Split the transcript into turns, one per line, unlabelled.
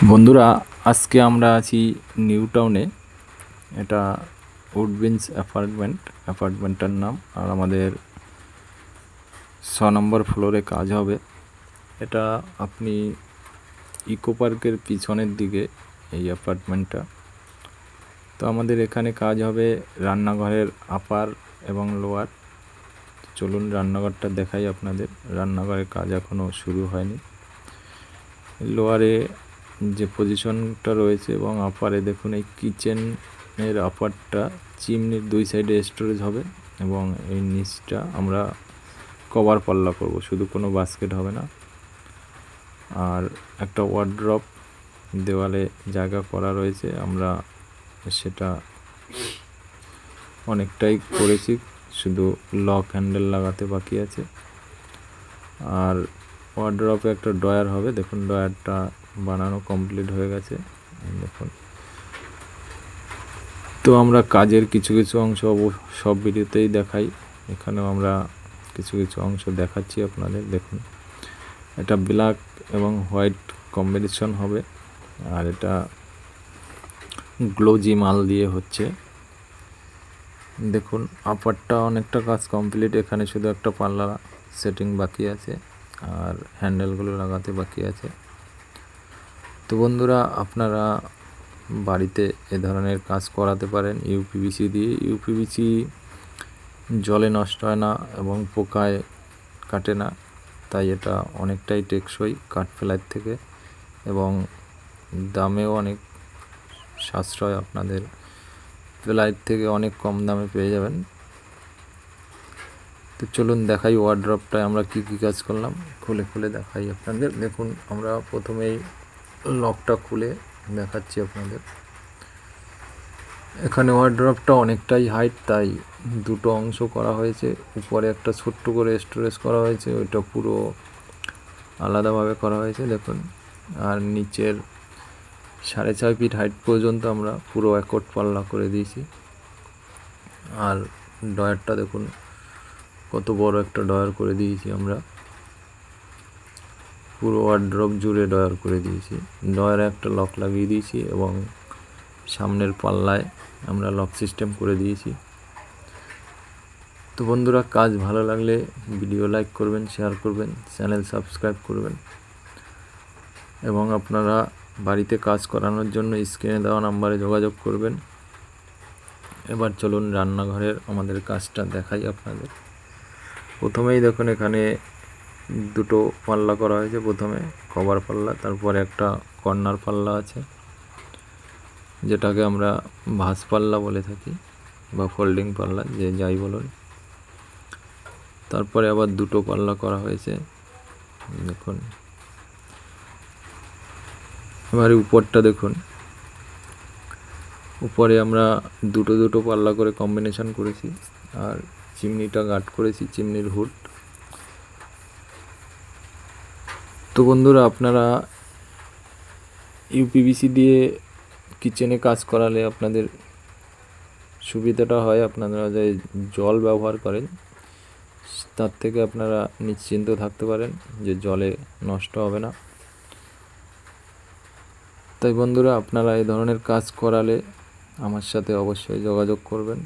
বন্ধুরা, আজকে আমরা আছি নিউ টাউনে। এটা উডবিনস অ্যাপার্টমেন্টটার নাম। আর আমাদের 6 নম্বর ফ্লোরে কাজ হবে। এটা আপনি ইকো পার্কের পিছনের দিকে এই অ্যাপার্টমেন্টটা। তো আমাদের এখানে কাজ হবে রান্নাঘরের আপার এবং লোয়ার। চলুন রান্নাঘরটা দেখাই আপনাদের। রান্নাঘরের কাজ এখনও শুরু হয়নি। লোয়ারে যে পজিশনটা রয়েছে এবং আপারে দেখুন, এই কিচেনের আপারটা চিমনির 2 সাইডে স্টোরেজ হবে এবং এই নিচটা আমরা কভার পাল্লা করব, শুধু কোনো বাস্কেট হবে না। আর একটা ওয়ার্ড্রপ দেওয়ালে জায়গা করা রয়েছে, আমরা সেটা অনেকটাই করেছি, শুধু লক হ্যান্ডেল লাগাতে বাকি আছে। আর ওয়ার্ড্রপে একটা ড্রয়ার হবে, দেখুন ড্রয়ারটা বানানো কমপ্লিট হয়ে গেছে দেখুন। তো আমরা কাজের কিছু কিছু অংশ সব ভিডিওতেই দেখাই, এখানেও আমরা কিছু কিছু অংশ দেখাচ্ছি আপনাদের। দেখুন, এটা ব্ল্যাক এবং হোয়াইট কম্বিনেশন হবে, আর এটা গ্লোজি মাল দিয়ে হচ্ছে। দেখুন আপারটা অনেকটা কাজ কমপ্লিট, এখানে শুধু একটা পাল্লা সেটিং বাকি আছে আর হ্যান্ডেলগুলো লাগাতে বাকি আছে। তো বন্ধুরা, আপনারা বাড়িতে এ ধরনের কাজ করাতে পারেন ইউপিভিসি দিয়ে। ইউপিভিসি জলে নষ্ট হয় না এবং পোকায় কাটে না, তাই এটা অনেকটাই টেকসই কাঠ ফেলার থেকে, এবং দামেও অনেক সাশ্রয়। আপনাদের প্লাইয়ের থেকে অনেক কম দামে পেয়ে যাবেন। তো চলুন দেখাই ওয়ার্ড্রপটায় আমরা কি কি কাজ করলাম, খুলে খুলে দেখাই আপনাদের। দেখুন, আমরা প্রথমেই লকটা খুলে দেখাচ্ছি আপনাদের। এখানে ওয়ার্ড্রপটা অনেকটাই হাইট, তাই দুটো অংশ করা হয়েছে। উপরে একটা ছোট্ট করে স্টোরেজ করা হয়েছে, ওইটা পুরো আলাদাভাবে করা হয়েছে দেখুন। আর নিচের 6.5 ফিট হাইট পর্যন্ত আমরা পুরো একট পাল্লা করে দিয়েছি। আর ডয়ারটা দেখুন, কত বড় একটা ডয়ার করে দিয়েছি আমরা, পুরো ওয়ার্ড্রপ জুড়ে ডয়ার করে দিয়েছি। ডয়ারে একটা লক লাগিয়ে দিয়েছি এবং সামনের পাল্লায় আমরা লক সিস্টেম করে দিয়েছি। তো বন্ধুরা, কাজ ভালো লাগলে ভিডিও লাইক করবেন, শেয়ার করবেন, চ্যানেল সাবস্ক্রাইব করবেন, এবং আপনারা বাড়িতে কাজ করানোর জন্য স্ক্রিনে দেওয়া নাম্বারে যোগাযোগ করবেন। এবার চলুন রান্নাঘরের আমাদের কাজটা দেখাই আপনাদের। প্রথমেই দেখুন, এখানে দুটো পাল্লা করা হয়েছে। প্রথমে কভার পাল্লা, তারপরে একটা কর্নার পাল্লা আছে, যেটাকে আমরা ভাঁজ পাল্লা বলে থাকি বা ফোল্ডিং পাল্লা, যে যাই বলুন। তারপরে আবার দুটো পাল্লা করা হয়েছে দেখুন। এবারে উপরটা দেখুন, উপরে আমরা দুটো দুটো পাল্লা করে কম্বিনেশন করেছি, আর চিমনিটা গার্ড করেছি, চিমনির হুড। তো বন্ধুরা, আপনারা ইউপিভিসি দিয়ে কিচেনে কাজ করালে আপনাদের সুবিধাটা হয়, আপনারা যে জল ব্যবহার করেন তার থেকে আপনারা নিশ্চিন্ত থাকতে পারেন যে জলে নষ্ট হবে না। তাই বন্ধুরা, আপনারা এই ধরনের কাজ করালে আমার সাথে অবশ্যই যোগাযোগ করবেন।